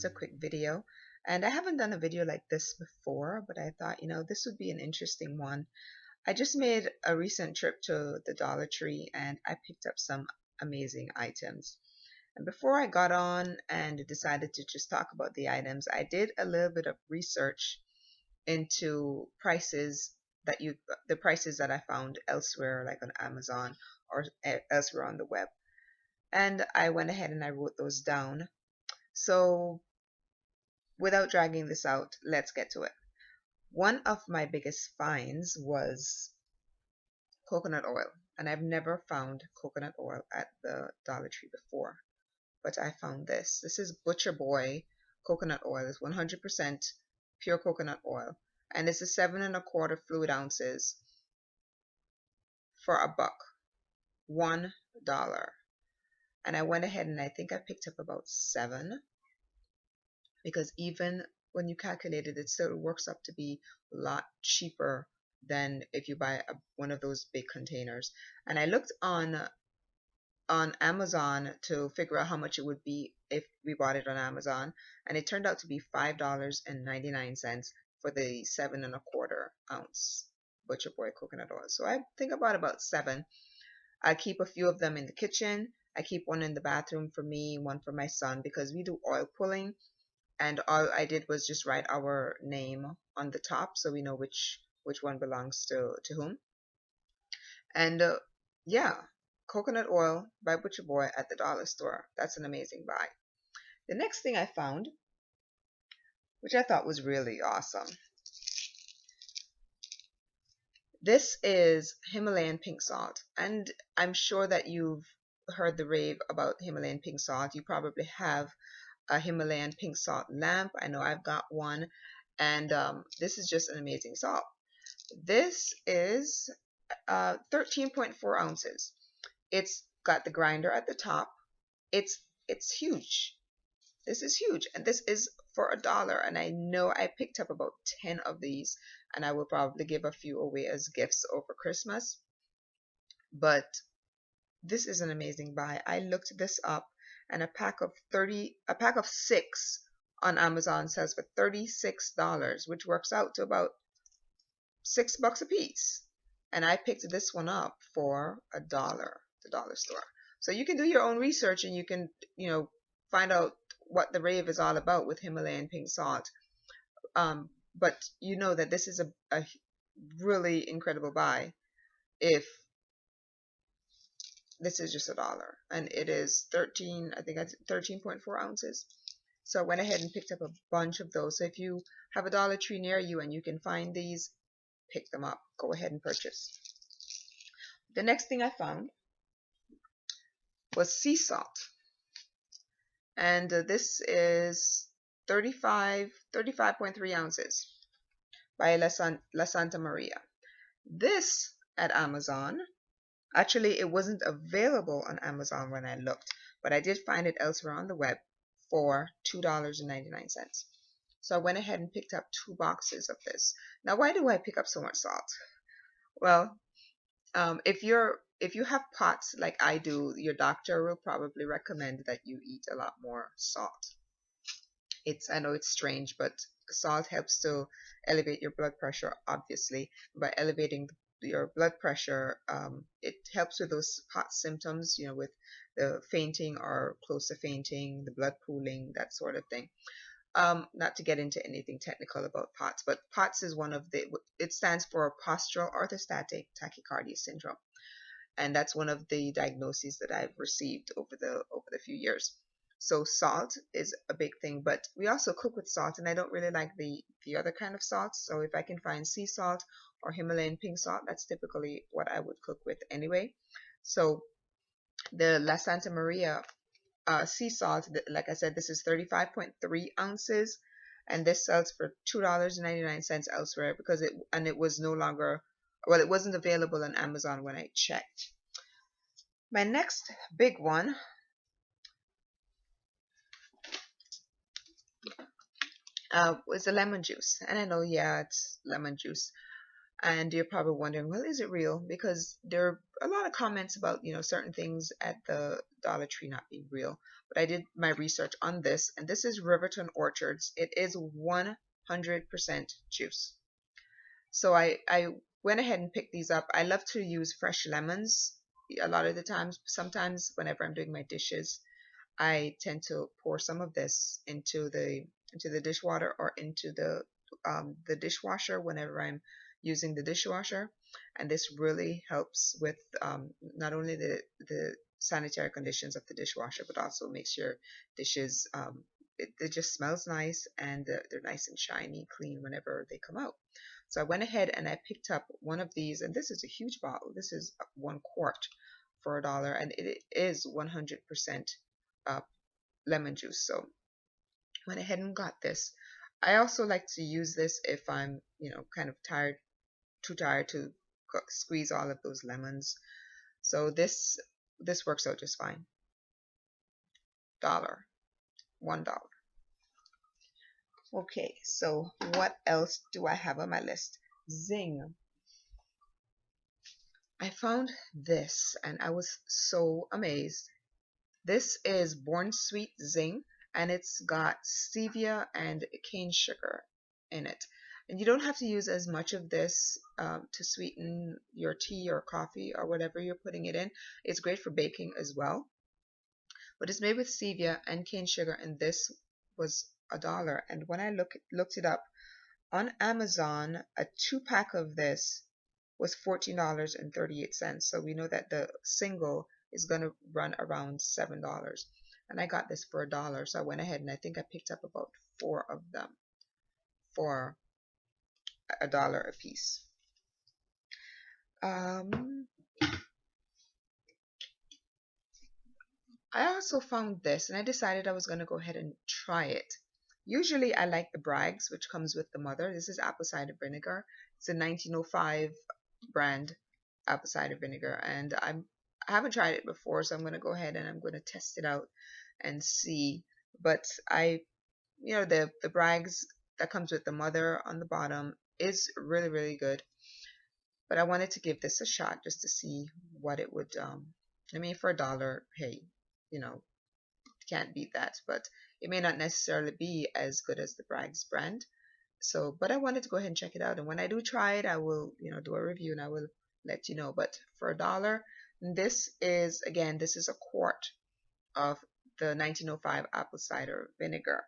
just a quick video. And I haven't done a video like this before, but I thought, this would be an interesting one. I just made a recent trip to the Dollar Tree and I picked up some amazing items. And before I got on and decided to just talk about the items, I did a little bit of research into the prices that I found elsewhere, like on Amazon or elsewhere on the web. And I went ahead and I wrote those down. So without dragging this out, let's get to it. One of my biggest finds was coconut oil, and I've never found coconut oil at the Dollar Tree before, but I found this. This is Butcher Boy coconut oil. It's 100% pure coconut oil, and it's a 7 1/4 fluid ounces for $1, $1. And I went ahead and I think I picked up about 7, because even when you calculate it, it still works up to be a lot cheaper than if you buy one of those big containers. And I looked on Amazon to figure out how much it would be if we bought it on Amazon, and it turned out to be $5.99 for the 7 1/4 ounce Butcher Boy coconut oil. So I think about 7. I keep a few of them in the kitchen. I keep one in the bathroom for me, one for my son, because we do oil pulling, and all I did was just write our name on the top so we know which one belongs to whom. And yeah, coconut oil by Butcher Boy at the dollar store. That's an amazing buy. The next thing I found, which I thought was really awesome, this is Himalayan pink salt. And I'm sure that you've heard the rave about Himalayan pink salt. You probably have a Himalayan pink salt lamp. I know I've got one, and this is just an amazing salt. This is 13.4 ounces. It's got the grinder at the top. It's huge. This is huge, and this is for $1. And I know I picked up about 10 of these, and I will probably give a few away as gifts over Christmas. But this is an amazing buy. I looked this up, and a pack of 6 on Amazon sells for $36, which works out to about $6 a piece. And I picked this one up for $1 at the dollar store. So you can do your own research, and you can, find out what the rave is all about with Himalayan pink salt. But you know that this is a really incredible buy if this is just $1, and it is 13.4 ounces. So I went ahead and picked up a bunch of those. So if you have a Dollar Tree near you and you can find these, pick them up. Go ahead and purchase. The next thing I found was sea salt, and this is 35.3 ounces by La Santa Maria. This at Amazon, actually it wasn't available on Amazon when I looked, but I did find it elsewhere on the web for $2.99. So I went ahead and picked up 2 boxes of this. Now, why do I pick up so much salt? Well, if you have POTS like I do, your doctor will probably recommend that you eat a lot more salt. I know it's strange, but salt helps to elevate your blood pressure. Obviously, by elevating your blood pressure, it helps with those POTS symptoms, with the fainting or close to fainting, the blood pooling, that sort of thing. Not to get into anything technical about POTS, but POTS is it stands for postural orthostatic tachycardia syndrome, and that's one of the diagnoses that I've received over the few years. So salt is a big thing, but we also cook with salt, and I don't really like the other kind of salt. So if I can find sea salt or Himalayan pink salt, that's typically what I would cook with anyway. So the La Santa Maria sea salt, like I said, this is 35.3 ounces, and this sells for $2.99 elsewhere, because it was no longer, it wasn't available on Amazon when I checked. My next big one was the lemon juice. And I know, yeah, it's lemon juice. And you're probably wondering, well, is it real? Because there are a lot of comments about, certain things at the Dollar Tree not being real. But I did my research on this, and this is Riverton Orchards. It is 100% juice. So I went ahead and picked these up. I love to use fresh lemons a lot of the times. Sometimes whenever I'm doing my dishes, I tend to pour some of this into the dishwater or into the dishwasher whenever I'm using the dishwasher, and this really helps with not only the sanitary conditions of the dishwasher, but also makes your dishes it just smells nice, and they're nice and shiny, clean whenever they come out. So I went ahead and I picked up one of these, and this is a huge bottle. This is 1 quart for $1, and it is 100% uh, lemon juice. So went ahead and got this. I also like to use this if I'm, kind of too tired to squeeze all of those lemons. So this works out just fine. $1. Okay, so what else do I have on my list? Zing. I found this and I was so amazed. This is Born Sweet Zing, and it's got stevia and cane sugar in it. And you don't have to use as much of this to sweeten your tea or coffee or whatever you're putting it in. It's great for baking as well. But it's made with stevia and cane sugar, and this was $1. And when I looked it up on Amazon, a 2-pack of this was $14.38. So we know that the single is going to run around $7. And I got this for $1. So I went ahead and I think I picked up about 4 of them for $1 a piece. I also found this and I decided I was going to go ahead and try it. Usually I like the Bragg's, which comes with the mother. This is apple cider vinegar. It's a 1905 brand apple cider vinegar, and I haven't tried it before, so I'm going to go ahead and I'm going to test it out and see. But the Bragg's that comes with the mother on the bottom is really, really good. But I wanted to give this a shot just to see what it would for $1, hey, can't beat that. But it may not necessarily be as good as the Bragg's brand. So, but I wanted to go ahead and check it out, and when I do try it, I will, do a review and I will let you know. But for $1, this is a quart of the 1905 apple cider vinegar.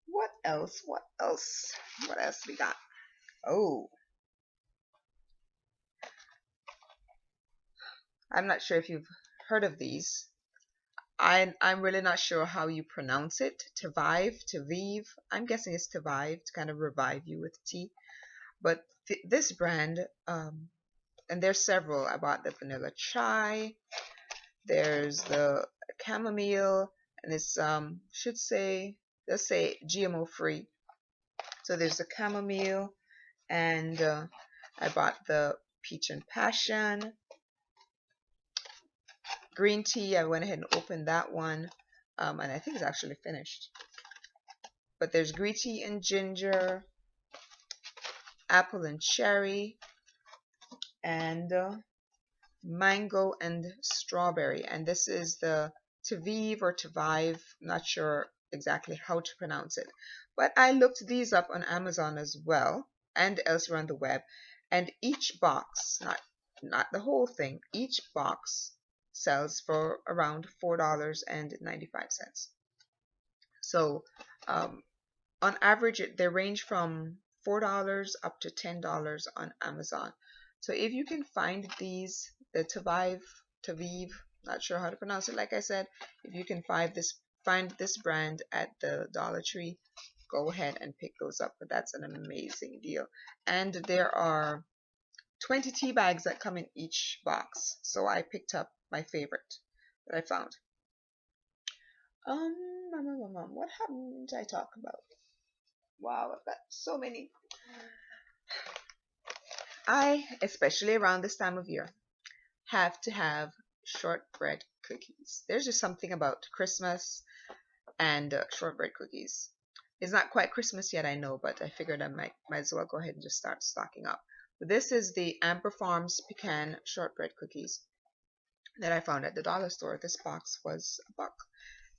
What else? What else? What else we got? Oh, I'm not sure if you've heard of these. I'm really not sure how you pronounce it. Taviv. I'm guessing it's Taviv to kind of revive you with tea. But this brand, and there's several. I bought the vanilla chai. There's the chamomile, and it's should say let's say GMO free. So there's the chamomile, and I bought the peach and passion. Green tea, I went ahead and opened that one, and I think it's actually finished. But there's green tea and ginger, apple and cherry, and mango and strawberry. And this is the Taviv or Taviv, not sure exactly how to pronounce it. But I looked these up on Amazon as well and elsewhere on the web, and each box, not the whole thing, each box sells for around $4.95. So on average, they range from $4 up to $10 on Amazon. So if you can find these, the Taviv, not sure how to pronounce it. Like I said, if you can find this brand at the Dollar Tree, go ahead and pick those up. But that's an amazing deal. And there are 20 tea bags that come in each box. So I picked up my favorite that I found. What happened? I talk about? Wow, I've got so many. I, especially around this time of year, have to have shortbread cookies. There's just something about Christmas and shortbread cookies. It's not quite Christmas yet, I know, but I figured I might as well go ahead and just start stocking up. This is the Amber Farms pecan shortbread cookies that I found at the dollar store. This box was $1,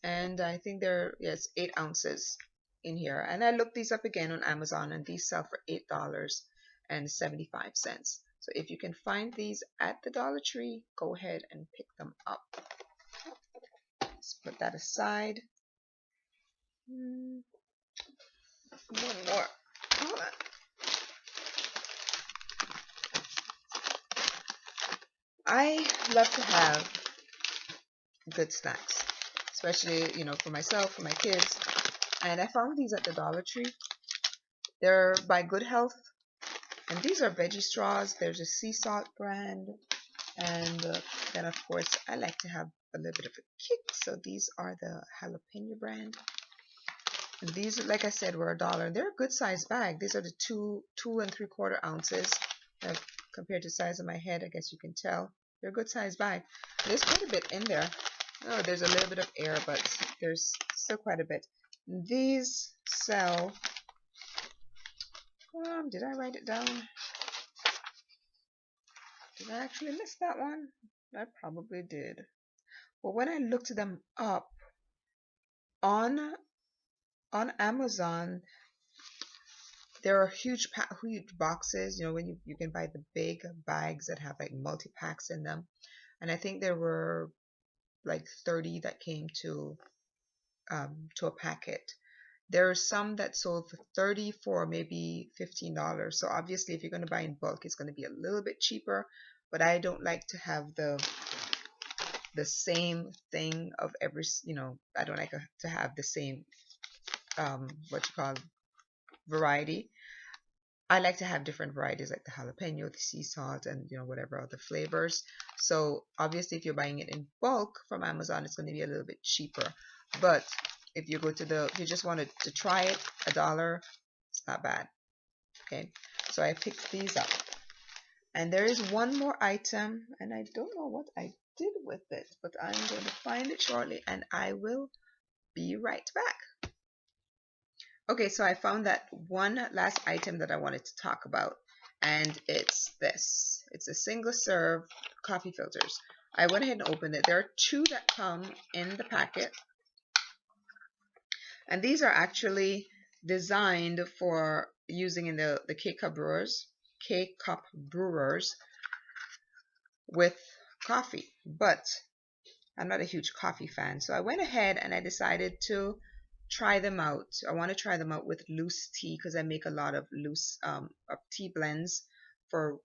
and I think there yes 8 ounces in here. And I looked these up again on Amazon, and these sell for $8.75. So if you can find these at the Dollar Tree, go ahead and pick them up. Let's put that aside. One more. Hold on. I love to have good snacks, especially, for myself, for my kids. And I found these at the Dollar Tree. They're by Good Health, and these are veggie straws. There's a sea salt brand, and then of course I like to have a little bit of a kick. So these are the jalapeno brand. And these, like I said, were $1. They're a good size bag. These are the two and 3/4 ounces. Compared to the size of my head, I guess you can tell. They're a good size bag. There's quite a bit in there. Oh, there's a little bit of air, but there's still quite a bit. These sell. Did I write it down? Did I actually miss that one? I probably did. Well, when I looked them up on Amazon, there are huge boxes. When you can buy the big bags that have like multi-packs in them, and I think there were like 30 that came to a packet. There are some that sold for $30 for maybe $15. So obviously, if you're going to buy in bulk, it's going to be a little bit cheaper. But I don't like to have the same thing of every. I don't like to have the same variety. I like to have different varieties like the jalapeno, the sea salt, and whatever other flavors. So obviously, if you're buying it in bulk from Amazon, it's going to be a little bit cheaper. But if you just wanted to try it, $1, it's not bad. Okay, so I picked these up, and there is one more item, and I don't know what I did with it, but I'm going to find it shortly, and I will be right back. Okay, so I found that one last item that I wanted to talk about, and it's this. It's a single serve coffee filters. I went ahead and opened it. There are 2 that come in the packet, and these are actually designed for using in the K-Cup brewers with coffee. But I'm not a huge coffee fan, so I went ahead and I decided to try them out. I want to try them out with loose tea because I make a lot of loose tea blends for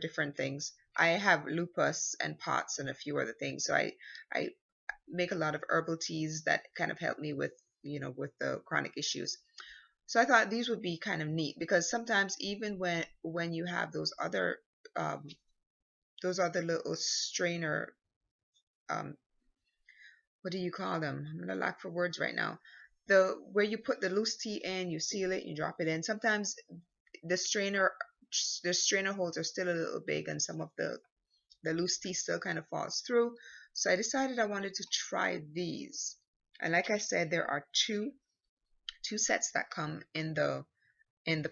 different things. I have lupus and POTS and a few other things, so I make a lot of herbal teas that kind of help me with the chronic issues. So I thought these would be kind of neat because sometimes even when you have those other little strainer, what do you call them? I'm gonna lack for words right now. Where you put the loose tea in, you seal it, you drop it in. Sometimes the strainer holes are still a little big, and some of the loose tea still kind of falls through. So I decided I wanted to try these. And like I said, there are two sets that come in the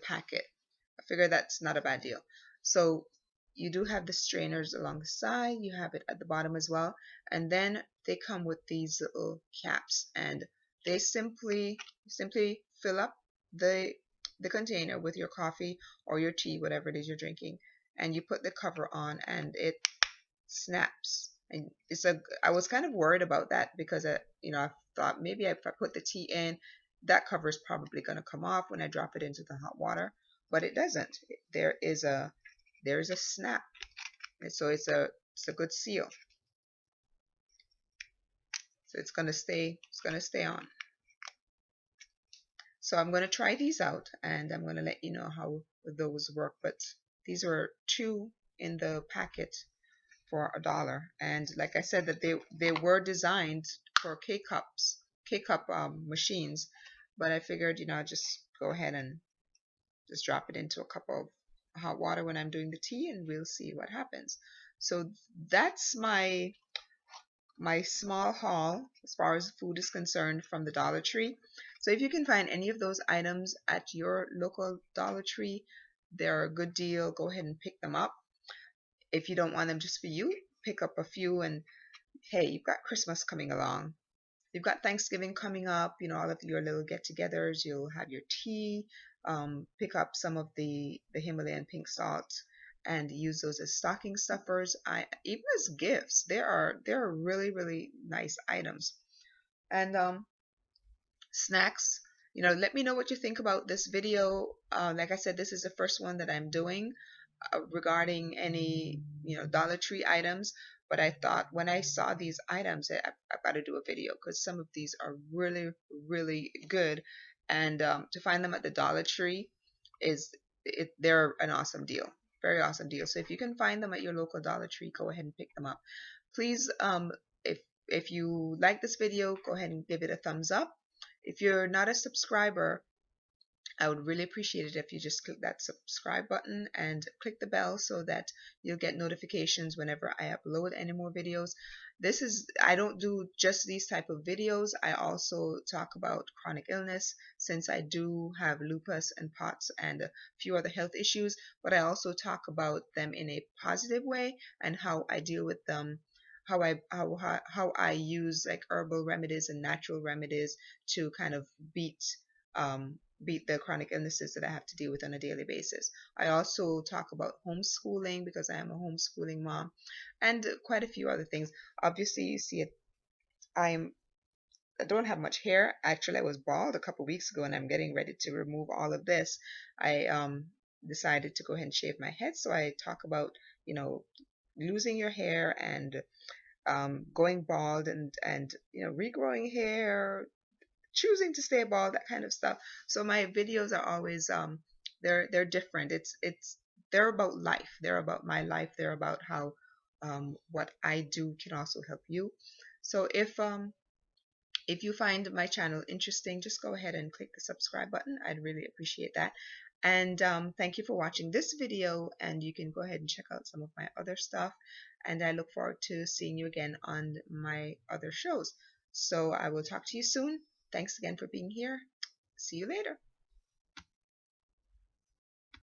packet. I figure that's not a bad deal. So you do have the strainers along the side, you have it at the bottom as well, and then they come with these little caps, and they simply fill up the container with your coffee or your tea, whatever it is you're drinking, and you put the cover on, and it snaps. And I was kind of worried about that because I thought maybe if I put the tea in, that cover is probably going to come off when I drop it into the hot water, but it doesn't. There is a snap, and so it's a good seal. So it's going to stay on. So I'm going to try these out, and I'm going to let you know how those work. But these were 2 in the packet for $1, and like I said, that they were designed for K-Cup machines, but I figured I'd just go ahead and just drop it into a cup of hot water when I'm doing the tea, and we'll see what happens. So that's my small haul as far as food is concerned from the Dollar Tree. So if you can find any of those items at your local Dollar Tree, they're a good deal. Go ahead and pick them up. If you don't want them just for you, pick up a few. And hey, you've got Christmas coming along. You've got Thanksgiving coming up, all of your little get-togethers. You'll have your tea. Pick up some of the Himalayan pink salt and use those as stocking stuffers. Even as gifts. They're really, really nice items. And snacks. Let me know what you think about this video. Like I said, this is the first one that I'm doing regarding any Dollar Tree items. But I thought when I saw these items, I've got to do a video because some of these are really, really good. And to find them at the Dollar Tree they're an awesome deal. Very awesome deal. So if you can find them at your local Dollar Tree, go ahead and pick them up. Please, if you like this video, go ahead and give it a thumbs up. If you're not a subscriber, I would really appreciate it if you just click that subscribe button and click the bell so that you'll get notifications whenever I upload any more videos. I don't do just these type of videos. I also talk about chronic illness, since I do have lupus and POTS and a few other health issues, but I also talk about them in a positive way and how I deal with them, how I use like herbal remedies and natural remedies to kind of beat the chronic illnesses that I have to deal with on a daily basis. I also talk about homeschooling because I am a homeschooling mom, and quite a few other things. Obviously, you see it. I don't have much hair. Actually, I was bald a couple weeks ago, and I'm getting ready to remove all of this. I decided to go ahead and shave my head, so I talk about losing your hair and going bald and regrowing hair, choosing to stay bald, that kind of stuff. So my videos are always they're different. They're about life. They're about my life. They're about how what I do can also help you. So if you find my channel interesting, just go ahead and click the subscribe button. I'd really appreciate that. And thank you for watching this video, and you can go ahead and check out some of my other stuff. And I look forward to seeing you again on my other shows. So I will talk to you soon. Thanks again for being here. See you later.